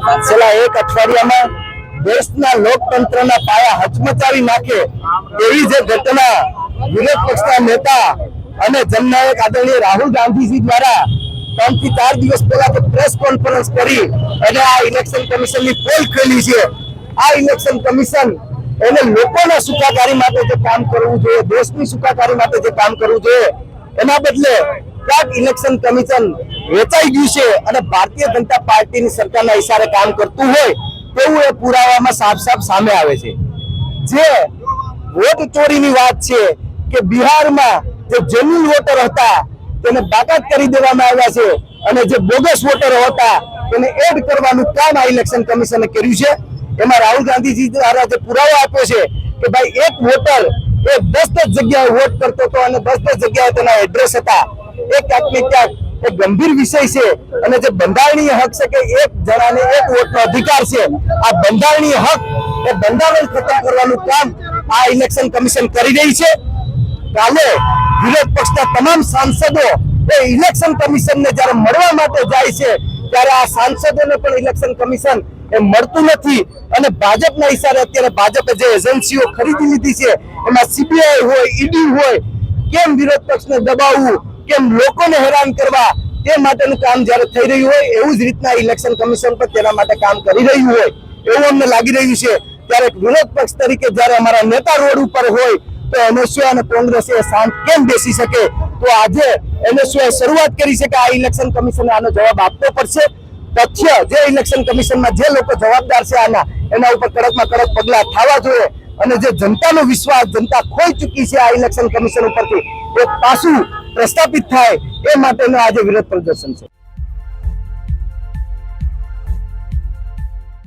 છેલ્લા એક અઠવાડિયામાં દેશના લોકતંત્રના પાયા હચમચાવી નાખે એવી જે ઘટના વિરોધ પક્ષના નેતા અને જનનાયક આદરણીય રાહુલ ગાંધીજી દ્વારા 3 થી 4 દિવસ પહેલા પ્રેસ કોન્ફરન્સ કરી અને આ ઇલેક્શન કમિશનની પોલ ખોલી છે। આ ઇલેક્શન કમિશન એને લોકોના સુખાકારી માટે જે કામ કરવું જોઈએ, દેશની સુખાકારી માટે જે કામ કરવું જોઈએ, એના બદલે ક્યાંક ઇલેક્શન કમિશન વેચાઈ ગયું છે અને ભારતીય જનતા પાર્ટીની સરકારના ઇશારે કામ કરતું હોય તેવું એ પુરાવામાં સાફ સામે આવે છે। જે વોટ ચોરીની વાત છે કે બિહારમાં જે જેન્યુઇન વોટર હતા તેને બાકાત કરી દેવામાં આવ્યા છે અને જે બોગસ વોટરો હતા તેને એડ કરવાનું કામ આ ઇલેક્શન કમિશને કર્યું છે। એમાં રાહુલ ગાંધીજી દ્વારા જે પુરાવો આપ્યો છે કે ભાઈ એક વોટર એ 10 જગ્યાએ વોટ કરતો હતો અને 10 જગ્યાએ તેના એડ્રેસ હતા, એ ક્યાંક ને ક્યાંક એક ગંભીર વિષય છે અને જે બંધારણીય હક છે કે એક જણાને એક વોટનો અધિકાર છે, આ બંધારણીય હક એ બંધારણ ખતમ કરવાનું કામ આ ઇલેક્શન કમિશન કરી રહી છે। કાલે વિરોધ પક્ષના તમામ સાંસદો એ ઇલેક્શન કમિશનને જ્યારે મળવા માટે જાય છે ત્યારે આ સાંસદોને પણ ઇલેક્શન કમિશન એ મળતું નથી અને ભાજપના ઇશારે અત્યારે ભાજપે જે એજન્સીઓ ખરીદી લીધી છે એમાં સીબીઆઈ હોય, ઈડી હોય, કેમ વિરોધ પક્ષને દબાવવું, કેમ લોકોને હેરાન કરવા, તે માટેનું કામ જ્યારે થઈ રહ્યું હોય એવું જ રીતના ઇલેક્શન કમિશન પણ તેના માટે કામ કરી રહ્યું હોય એવું અમને લાગી રહ્યું છે। ત્યારે વિરોધ પક્ષ તરીકે જ્યારે અમારા નેતા રોડ ઉપર હોય તો એનએસયુ અને કોંગ્રેસ એ શાંત કેમ બેસી શકે? તો આજે એનએસયુ શરૂઆત કરી છે કે આ ઇલેક્શન કમિશને આનો જવાબ આપવો પડશે। તથ્ય જે ઇલેક્શન કમિશનમાં જે લોકો જવાબદાર છે આના એના ઉપર કડકમાં કડક પગલા થવા જોઈએ અને જે જનતાનો વિશ્વાસ જનતા ખોઈ ચૂકી છે આ ઇલેક્શન કમિશન ઉપરથી એ પાછું પ્રસ્થાપિત થાય એ માટેનું આજે વિરોધ પ્રદર્શન છે।